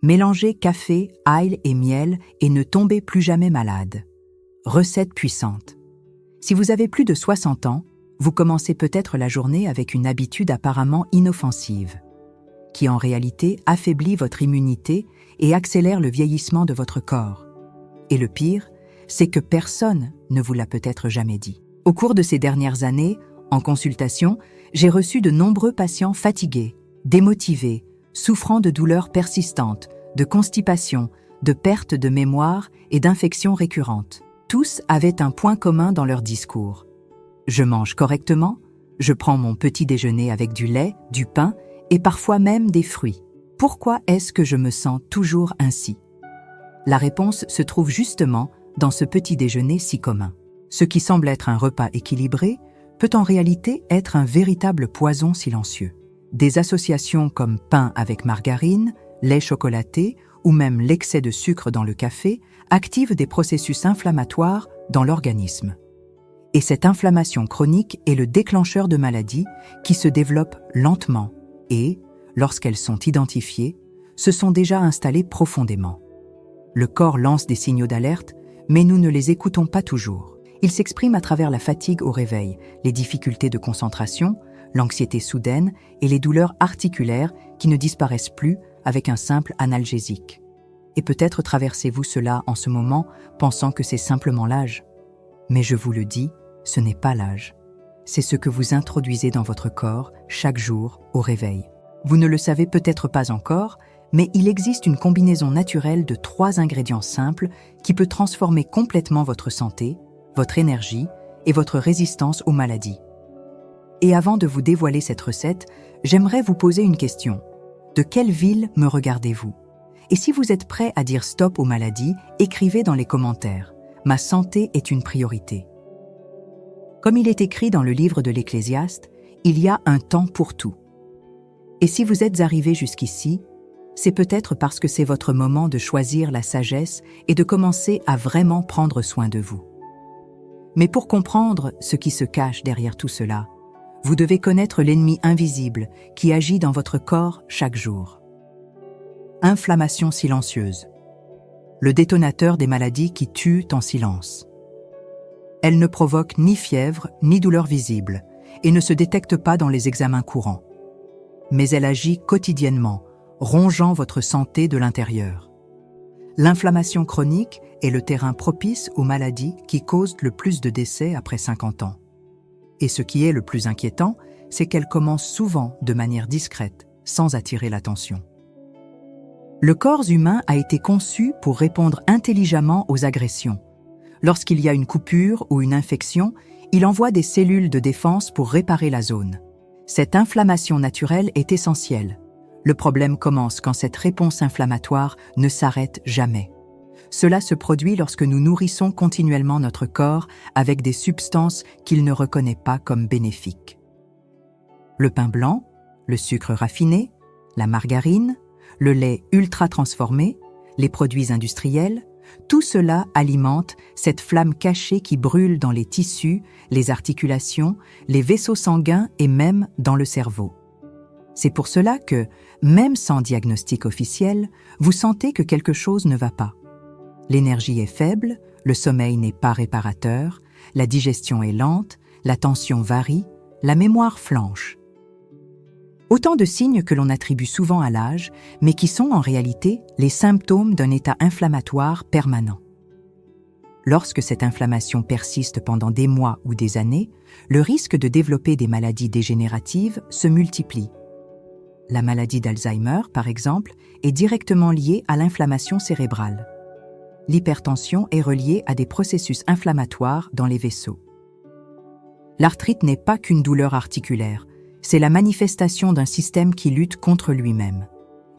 Mélangez café, ail et miel et ne tombez plus jamais malade. Recette puissante. Si vous avez plus de 60 ans, vous commencez peut-être la journée avec une habitude apparemment inoffensive, qui en réalité affaiblit votre immunité et accélère le vieillissement de votre corps. Et le pire, c'est que personne ne vous l'a peut-être jamais dit. Au cours de ces dernières années, en consultation, j'ai reçu de nombreux patients fatigués, démotivés, souffrant de douleurs persistantes, de constipation, de perte de mémoire et d'infections récurrentes. Tous avaient un point commun dans leur discours. Je mange correctement, je prends mon petit déjeuner avec du lait, du pain et parfois même des fruits. Pourquoi est-ce que je me sens toujours ainsi? La réponse se trouve justement dans ce petit déjeuner si commun. Ce qui semble être un repas équilibré peut en réalité être un véritable poison silencieux. Des associations comme pain avec margarine, lait chocolaté ou même l'excès de sucre dans le café activent des processus inflammatoires dans l'organisme. Et cette inflammation chronique est le déclencheur de maladies qui se développent lentement et, lorsqu'elles sont identifiées, se sont déjà installées profondément. Le corps lance des signaux d'alerte, mais nous ne les écoutons pas toujours. Ils s'expriment à travers la fatigue au réveil, les difficultés de concentration, l'anxiété soudaine et les douleurs articulaires qui ne disparaissent plus avec un simple analgésique. Et peut-être traversez-vous cela en ce moment pensant que c'est simplement l'âge. Mais je vous le dis, ce n'est pas l'âge. C'est ce que vous introduisez dans votre corps chaque jour au réveil. Vous ne le savez peut-être pas encore, mais il existe une combinaison naturelle de 3 ingrédients simples qui peut transformer complètement votre santé, votre énergie et votre résistance aux maladies. Et avant de vous dévoiler cette recette, j'aimerais vous poser une question. De quelle ville me regardez-vous? Et si vous êtes prêt à dire stop aux maladies, écrivez dans les commentaires. Ma santé est une priorité. Comme il est écrit dans le livre de l'Ecclésiaste, il y a un temps pour tout. Et si vous êtes arrivé jusqu'ici, c'est peut-être parce que c'est votre moment de choisir la sagesse et de commencer à vraiment prendre soin de vous. Mais pour comprendre ce qui se cache derrière tout cela, vous devez connaître l'ennemi invisible qui agit dans votre corps chaque jour. Inflammation silencieuse. Le détonateur des maladies qui tuent en silence. Elle ne provoque ni fièvre ni douleur visible et ne se détecte pas dans les examens courants. Mais elle agit quotidiennement, rongeant votre santé de l'intérieur. L'inflammation chronique est le terrain propice aux maladies qui causent le plus de décès après 50 ans. Et ce qui est le plus inquiétant, c'est qu'elle commence souvent de manière discrète, sans attirer l'attention. Le corps humain a été conçu pour répondre intelligemment aux agressions. Lorsqu'il y a une coupure ou une infection, il envoie des cellules de défense pour réparer la zone. Cette inflammation naturelle est essentielle. Le problème commence quand cette réponse inflammatoire ne s'arrête jamais. Cela se produit lorsque nous nourrissons continuellement notre corps avec des substances qu'il ne reconnaît pas comme bénéfiques. Le pain blanc, le sucre raffiné, la margarine, le lait ultra transformé, les produits industriels, tout cela alimente cette flamme cachée qui brûle dans les tissus, les articulations, les vaisseaux sanguins et même dans le cerveau. C'est pour cela que, même sans diagnostic officiel, vous sentez que quelque chose ne va pas. L'énergie est faible, le sommeil n'est pas réparateur, la digestion est lente, la tension varie, la mémoire flanche. Autant de signes que l'on attribue souvent à l'âge, mais qui sont en réalité les symptômes d'un état inflammatoire permanent. Lorsque cette inflammation persiste pendant des mois ou des années, le risque de développer des maladies dégénératives se multiplie. La maladie d'Alzheimer, par exemple, est directement liée à l'inflammation cérébrale. L'hypertension est reliée à des processus inflammatoires dans les vaisseaux. L'arthrite n'est pas qu'une douleur articulaire, c'est la manifestation d'un système qui lutte contre lui-même.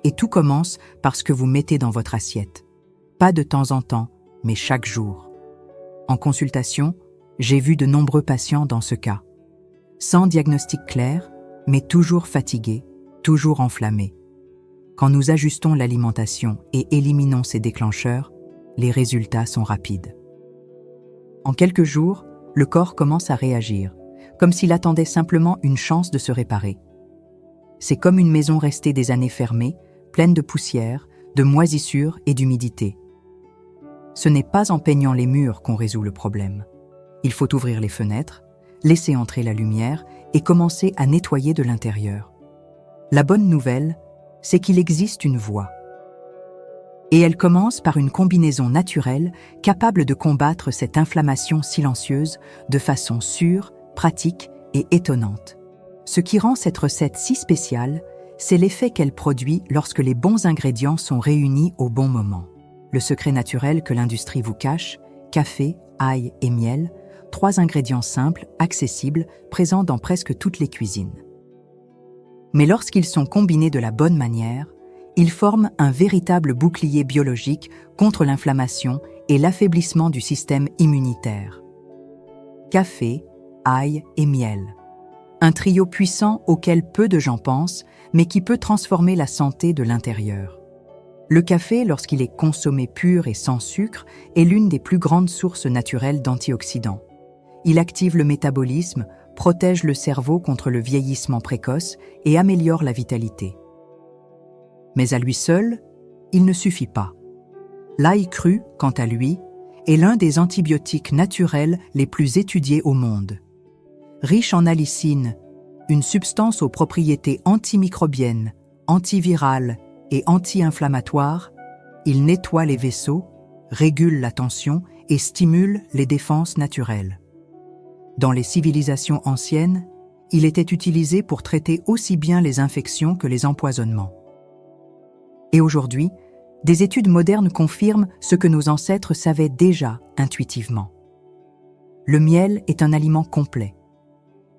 Et tout commence par ce que vous mettez dans votre assiette. Pas de temps en temps, mais chaque jour. En consultation, j'ai vu de nombreux patients dans ce cas. Sans diagnostic clair, mais toujours fatigués, toujours enflammés. Quand nous ajustons l'alimentation et éliminons ces déclencheurs, les résultats sont rapides. En quelques jours, le corps commence à réagir, comme s'il attendait simplement une chance de se réparer. C'est comme une maison restée des années fermée, pleine de poussière, de moisissure et d'humidité. Ce n'est pas en peignant les murs qu'on résout le problème. Il faut ouvrir les fenêtres, laisser entrer la lumière et commencer à nettoyer de l'intérieur. La bonne nouvelle, c'est qu'il existe une voie. Et elle commence par une combinaison naturelle capable de combattre cette inflammation silencieuse de façon sûre, pratique et étonnante. Ce qui rend cette recette si spéciale, c'est l'effet qu'elle produit lorsque les bons ingrédients sont réunis au bon moment. Le secret naturel que l'industrie vous cache, café, ail et miel, 3 ingrédients simples, accessibles, présents dans presque toutes les cuisines. Mais lorsqu'ils sont combinés de la bonne manière, ils forment un véritable bouclier biologique contre l'inflammation et l'affaiblissement du système immunitaire. Café, ail et miel. Un trio puissant auquel peu de gens pensent, mais qui peut transformer la santé de l'intérieur. Le café, lorsqu'il est consommé pur et sans sucre, est l'une des plus grandes sources naturelles d'antioxydants. Il active le métabolisme, protège le cerveau contre le vieillissement précoce et améliore la vitalité. Mais à lui seul, il ne suffit pas. L'ail cru, quant à lui, est l'un des antibiotiques naturels les plus étudiés au monde. Riche en allicine, une substance aux propriétés antimicrobiennes, antivirales et anti-inflammatoires, il nettoie les vaisseaux, régule la tension et stimule les défenses naturelles. Dans les civilisations anciennes, il était utilisé pour traiter aussi bien les infections que les empoisonnements. Et aujourd'hui, des études modernes confirment ce que nos ancêtres savaient déjà intuitivement. Le miel est un aliment complet.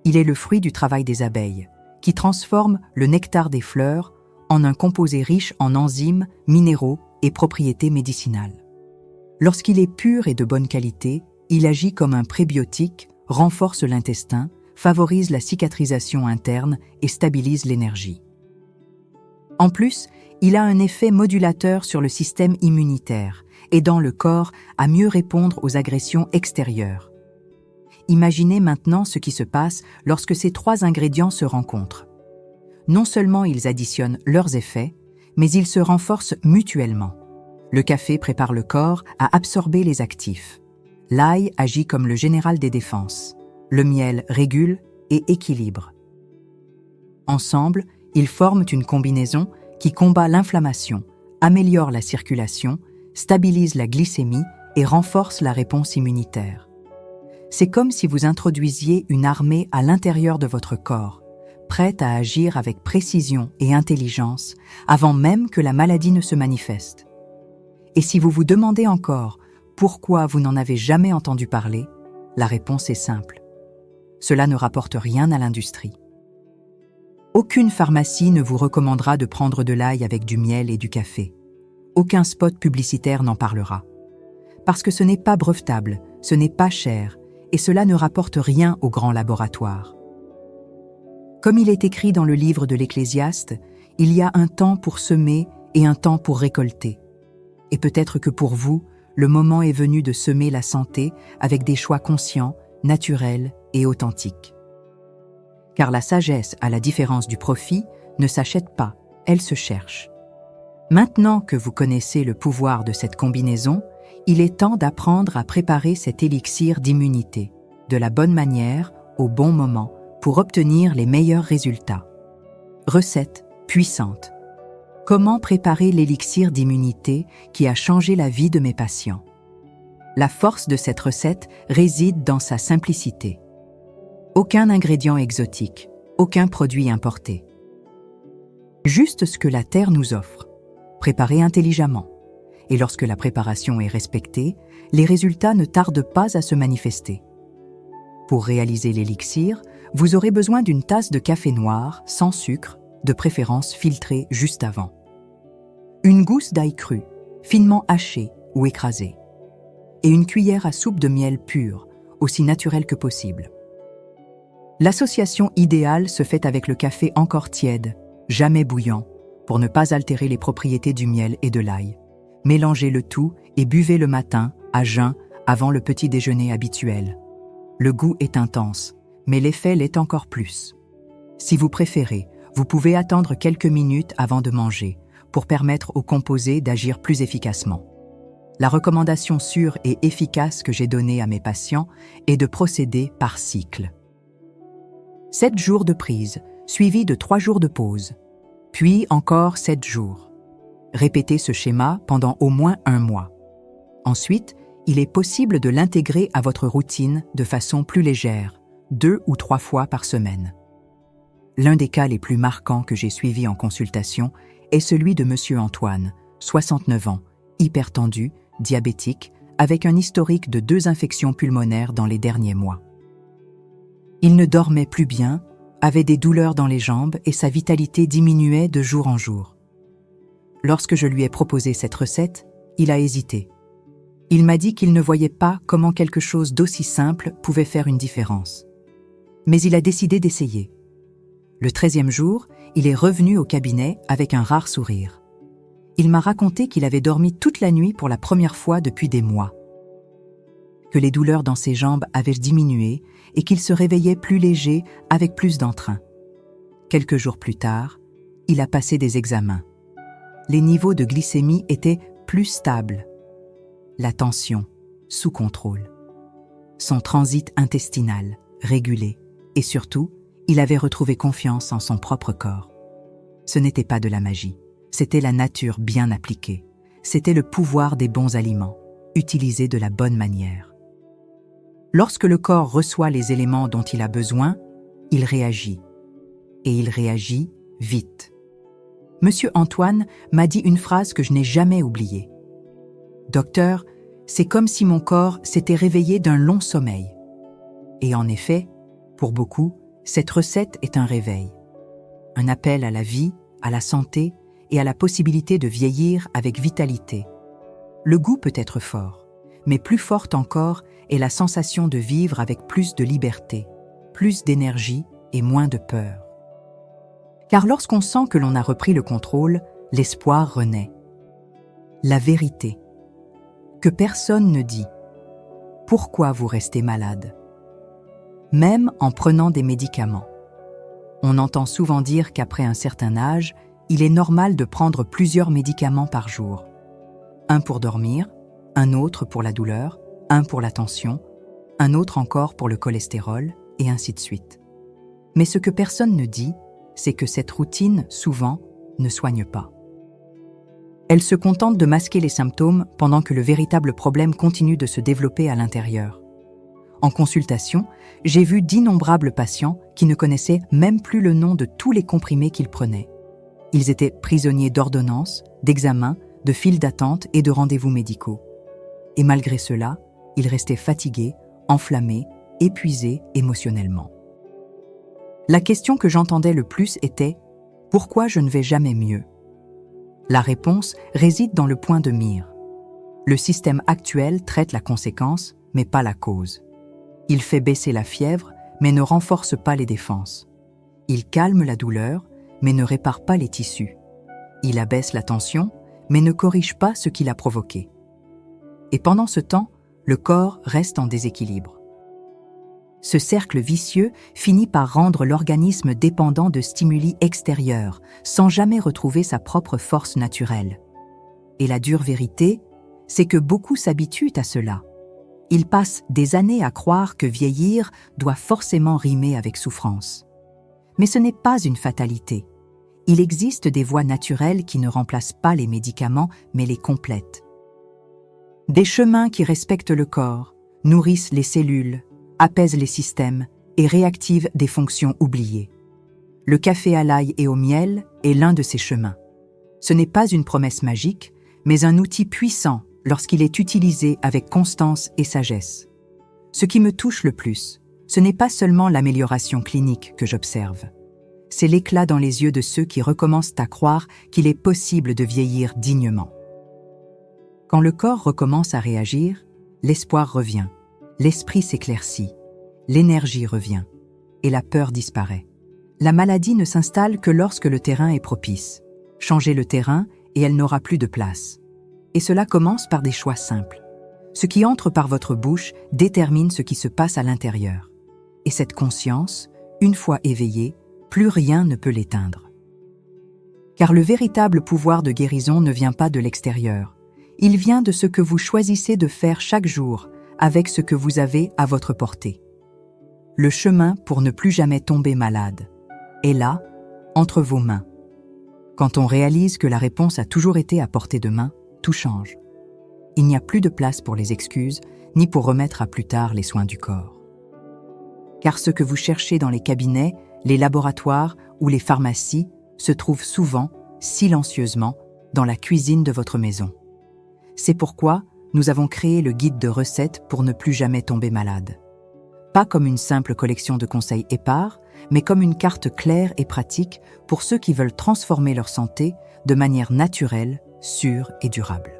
Il est le fruit du travail des abeilles, qui transforme le nectar des fleurs en un composé riche en enzymes, minéraux et propriétés médicinales. Lorsqu'il est pur et de bonne qualité, il agit comme un prébiotique, renforce l'intestin, favorise la cicatrisation interne et stabilise l'énergie. En plus, il a un effet modulateur sur le système immunitaire, aidant le corps à mieux répondre aux agressions extérieures. Imaginez maintenant ce qui se passe lorsque ces 3 ingrédients se rencontrent. Non seulement ils additionnent leurs effets, mais ils se renforcent mutuellement. Le café prépare le corps à absorber les actifs. L'ail agit comme le général des défenses. Le miel régule et équilibre. Ensemble, ils forment une combinaison qui combat l'inflammation, améliore la circulation, stabilise la glycémie et renforce la réponse immunitaire. C'est comme si vous introduisiez une armée à l'intérieur de votre corps, prête à agir avec précision et intelligence avant même que la maladie ne se manifeste. Et si vous vous demandez encore pourquoi vous n'en avez jamais entendu parler, la réponse est simple. Cela ne rapporte rien à l'industrie. Aucune pharmacie ne vous recommandera de prendre de l'ail avec du miel et du café. Aucun spot publicitaire n'en parlera. Parce que ce n'est pas brevetable, ce n'est pas cher, et cela ne rapporte rien aux grands laboratoires. Comme il est écrit dans le livre de l'Ecclésiaste, il y a un temps pour semer et un temps pour récolter. Et peut-être que pour vous, le moment est venu de semer la santé avec des choix conscients, naturels et authentiques. Car la sagesse, à la différence du profit, ne s'achète pas, elle se cherche. Maintenant que vous connaissez le pouvoir de cette combinaison, il est temps d'apprendre à préparer cet élixir d'immunité, de la bonne manière, au bon moment, pour obtenir les meilleurs résultats. Recette puissante. Comment préparer l'élixir d'immunité qui a changé la vie de mes patients? La force de cette recette réside dans sa simplicité. Aucun ingrédient exotique, aucun produit importé. Juste ce que la terre nous offre, préparé intelligemment. Et lorsque la préparation est respectée, les résultats ne tardent pas à se manifester. Pour réaliser l'élixir, vous aurez besoin d'une tasse de café noir, sans sucre, de préférence filtré juste avant. Une gousse d'ail cru, finement haché ou écrasé. Et une cuillère à soupe de miel pur, aussi naturel que possible. L'association idéale se fait avec le café encore tiède, jamais bouillant, pour ne pas altérer les propriétés du miel et de l'ail. Mélangez le tout et buvez le matin, à jeun, avant le petit déjeuner habituel. Le goût est intense, mais l'effet l'est encore plus. Si vous préférez, vous pouvez attendre quelques minutes avant de manger, pour permettre aux composés d'agir plus efficacement. La recommandation sûre et efficace que j'ai donnée à mes patients est de procéder par cycle. 7 jours de prise, suivis de 3 jours de pause, puis encore 7 jours. Répétez ce schéma pendant au moins 1 mois. Ensuite, il est possible de l'intégrer à votre routine de façon plus légère, 2 ou 3 fois par semaine. L'un des cas les plus marquants que j'ai suivis en consultation est celui de M. Antoine, 69 ans, hypertendu, diabétique, avec un historique de 2 infections pulmonaires dans les derniers mois. Il ne dormait plus bien, avait des douleurs dans les jambes et sa vitalité diminuait de jour en jour. Lorsque je lui ai proposé cette recette, il a hésité. Il m'a dit qu'il ne voyait pas comment quelque chose d'aussi simple pouvait faire une différence. Mais il a décidé d'essayer. Le 13e jour, il est revenu au cabinet avec un rare sourire. Il m'a raconté qu'il avait dormi toute la nuit pour la première fois depuis des mois, que les douleurs dans ses jambes avaient diminué et qu'il se réveillait plus léger avec plus d'entrain. Quelques jours plus tard, il a passé des examens. Les niveaux de glycémie étaient plus stables. La tension, sous contrôle. Son transit intestinal, régulé. Et surtout, il avait retrouvé confiance en son propre corps. Ce n'était pas de la magie, c'était la nature bien appliquée. C'était le pouvoir des bons aliments, utilisés de la bonne manière. Lorsque le corps reçoit les éléments dont il a besoin, il réagit. Et il réagit vite. Monsieur Antoine m'a dit une phrase que je n'ai jamais oubliée. « Docteur, c'est comme si mon corps s'était réveillé d'un long sommeil. » Et en effet, pour beaucoup, cette recette est un réveil. Un appel à la vie, à la santé et à la possibilité de vieillir avec vitalité. Le goût peut être fort, mais plus forte encore est la sensation de vivre avec plus de liberté, plus d'énergie et moins de peur. Car lorsqu'on sent que l'on a repris le contrôle, l'espoir renaît. La vérité. Que personne ne dit. Pourquoi vous restez malade ? Même en prenant des médicaments. On entend souvent dire qu'après un certain âge, il est normal de prendre plusieurs médicaments par jour. Un pour dormir, un autre pour la douleur, un pour la tension, un autre encore pour le cholestérol, et ainsi de suite. Mais ce que personne ne dit, c'est que cette routine, souvent, ne soigne pas. Elle se contente de masquer les symptômes pendant que le véritable problème continue de se développer à l'intérieur. En consultation, j'ai vu d'innombrables patients qui ne connaissaient même plus le nom de tous les comprimés qu'ils prenaient. Ils étaient prisonniers d'ordonnances, d'examens, de files d'attente et de rendez-vous médicaux. Et malgré cela, ils restaient fatigués, enflammés, épuisés émotionnellement. La question que j'entendais le plus était « Pourquoi je ne vais jamais mieux ?» La réponse réside dans le point de mire. Le système actuel traite la conséquence, mais pas la cause. Il fait baisser la fièvre, mais ne renforce pas les défenses. Il calme la douleur, mais ne répare pas les tissus. Il abaisse la tension, mais ne corrige pas ce qui l'a provoqué. Et pendant ce temps, le corps reste en déséquilibre. Ce cercle vicieux finit par rendre l'organisme dépendant de stimuli extérieurs, sans jamais retrouver sa propre force naturelle. Et la dure vérité, c'est que beaucoup s'habituent à cela. Ils passent des années à croire que vieillir doit forcément rimer avec souffrance. Mais ce n'est pas une fatalité. Il existe des voies naturelles qui ne remplacent pas les médicaments, mais les complètent. Des chemins qui respectent le corps, nourrissent les cellules, apaisent les systèmes et réactivent des fonctions oubliées. Le café à l'ail et au miel est l'un de ces chemins. Ce n'est pas une promesse magique, mais un outil puissant lorsqu'il est utilisé avec constance et sagesse. Ce qui me touche le plus, ce n'est pas seulement l'amélioration clinique que j'observe. C'est l'éclat dans les yeux de ceux qui recommencent à croire qu'il est possible de vieillir dignement. Quand le corps recommence à réagir, l'espoir revient, l'esprit s'éclaircit, l'énergie revient, et la peur disparaît. La maladie ne s'installe que lorsque le terrain est propice. Changez le terrain et elle n'aura plus de place. Et cela commence par des choix simples. Ce qui entre par votre bouche détermine ce qui se passe à l'intérieur. Et cette conscience, une fois éveillée, plus rien ne peut l'éteindre. Car le véritable pouvoir de guérison ne vient pas de l'extérieur. Il vient de ce que vous choisissez de faire chaque jour avec ce que vous avez à votre portée. Le chemin pour ne plus jamais tomber malade est là, entre vos mains. Quand on réalise que la réponse a toujours été à portée de main, tout change. Il n'y a plus de place pour les excuses, ni pour remettre à plus tard les soins du corps. Car ce que vous cherchez dans les cabinets, les laboratoires ou les pharmacies se trouve souvent, silencieusement, dans la cuisine de votre maison. C'est pourquoi nous avons créé le guide de recettes pour ne plus jamais tomber malade. Pas comme une simple collection de conseils épars, mais comme une carte claire et pratique pour ceux qui veulent transformer leur santé de manière naturelle, sûre et durable.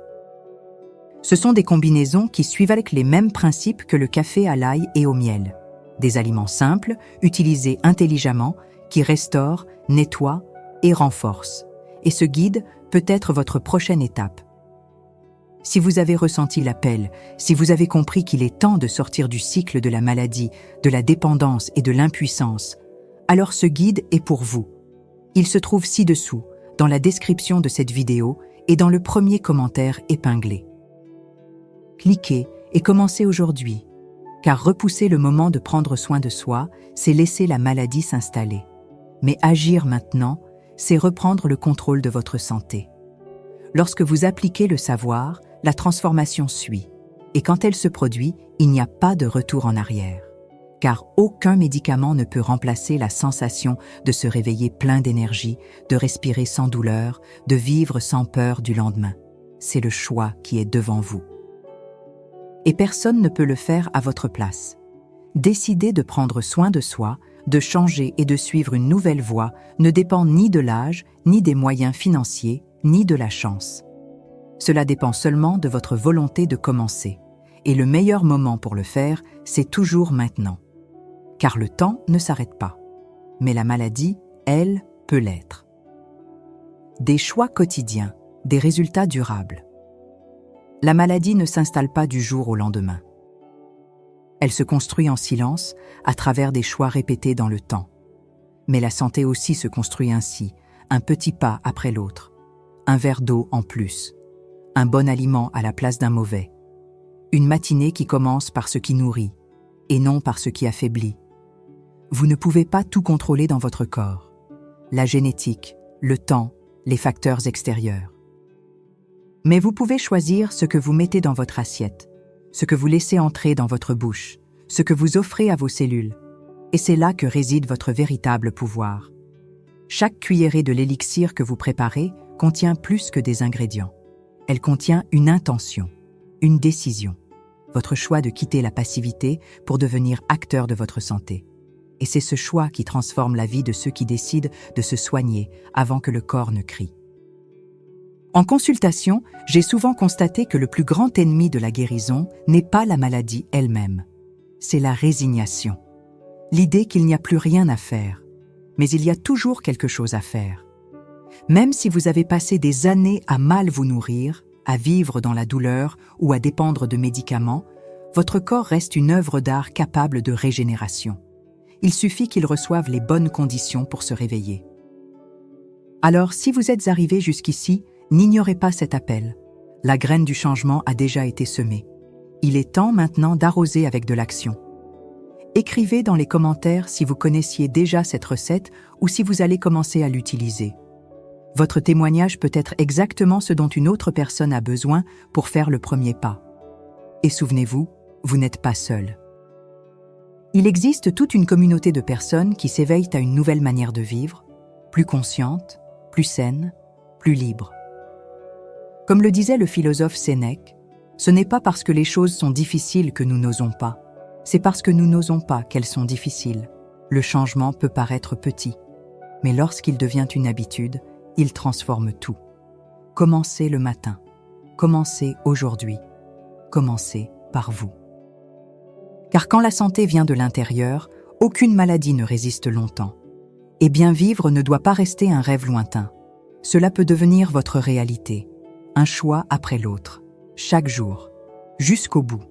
Ce sont des combinaisons qui suivent avec les mêmes principes que le café à l'ail et au miel. Des aliments simples, utilisés intelligemment, qui restaurent, nettoient et renforcent. Et ce guide peut être votre prochaine étape. Si vous avez ressenti l'appel, si vous avez compris qu'il est temps de sortir du cycle de la maladie, de la dépendance et de l'impuissance, alors ce guide est pour vous. Il se trouve ci-dessous, dans la description de cette vidéo et dans le premier commentaire épinglé. Cliquez et commencez aujourd'hui, car repousser le moment de prendre soin de soi, c'est laisser la maladie s'installer. Mais agir maintenant, c'est reprendre le contrôle de votre santé. Lorsque vous appliquez le savoir, la transformation suit. Et quand elle se produit, il n'y a pas de retour en arrière. Car aucun médicament ne peut remplacer la sensation de se réveiller plein d'énergie, de respirer sans douleur, de vivre sans peur du lendemain. C'est le choix qui est devant vous. Et personne ne peut le faire à votre place. Décider de prendre soin de soi, de changer et de suivre une nouvelle voie ne dépend ni de l'âge, ni des moyens financiers, ni de la chance. Cela dépend seulement de votre volonté de commencer. Et le meilleur moment pour le faire, c'est toujours maintenant. Car le temps ne s'arrête pas. Mais la maladie, elle, peut l'être. Des choix quotidiens, des résultats durables. La maladie ne s'installe pas du jour au lendemain. Elle se construit en silence, à travers des choix répétés dans le temps. Mais la santé aussi se construit ainsi, un petit pas après l'autre. Un verre d'eau en plus. Un bon aliment à la place d'un mauvais. Une matinée qui commence par ce qui nourrit, et non par ce qui affaiblit. Vous ne pouvez pas tout contrôler dans votre corps. La génétique, le temps, les facteurs extérieurs. Mais vous pouvez choisir ce que vous mettez dans votre assiette, ce que vous laissez entrer dans votre bouche, ce que vous offrez à vos cellules. Et c'est là que réside votre véritable pouvoir. Chaque cuillerée de l'élixir que vous préparez contient plus que des ingrédients. Elle contient une intention, une décision, votre choix de quitter la passivité pour devenir acteur de votre santé. Et c'est ce choix qui transforme la vie de ceux qui décident de se soigner avant que le corps ne crie. En consultation, j'ai souvent constaté que le plus grand ennemi de la guérison n'est pas la maladie elle-même. C'est la résignation. L'idée qu'il n'y a plus rien à faire. Mais il y a toujours quelque chose à faire. Même si vous avez passé des années à mal vous nourrir, à vivre dans la douleur ou à dépendre de médicaments, votre corps reste une œuvre d'art capable de régénération. Il suffit qu'il reçoive les bonnes conditions pour se réveiller. Alors, si vous êtes arrivé jusqu'ici, n'ignorez pas cet appel. La graine du changement a déjà été semée. Il est temps maintenant d'arroser avec de l'action. Écrivez dans les commentaires si vous connaissiez déjà cette recette ou si vous allez commencer à l'utiliser. Votre témoignage peut être exactement ce dont une autre personne a besoin pour faire le premier pas. Et souvenez-vous, vous n'êtes pas seul. Il existe toute une communauté de personnes qui s'éveillent à une nouvelle manière de vivre, plus consciente, plus saine, plus libre. Comme le disait le philosophe Sénèque, ce n'est pas parce que les choses sont difficiles que nous n'osons pas, c'est parce que nous n'osons pas qu'elles sont difficiles. Le changement peut paraître petit, mais lorsqu'il devient une habitude, il transforme tout. Commencez le matin, commencez aujourd'hui, commencez par vous. Car quand la santé vient de l'intérieur, aucune maladie ne résiste longtemps. Et bien vivre ne doit pas rester un rêve lointain. Cela peut devenir votre réalité, un choix après l'autre, chaque jour, jusqu'au bout.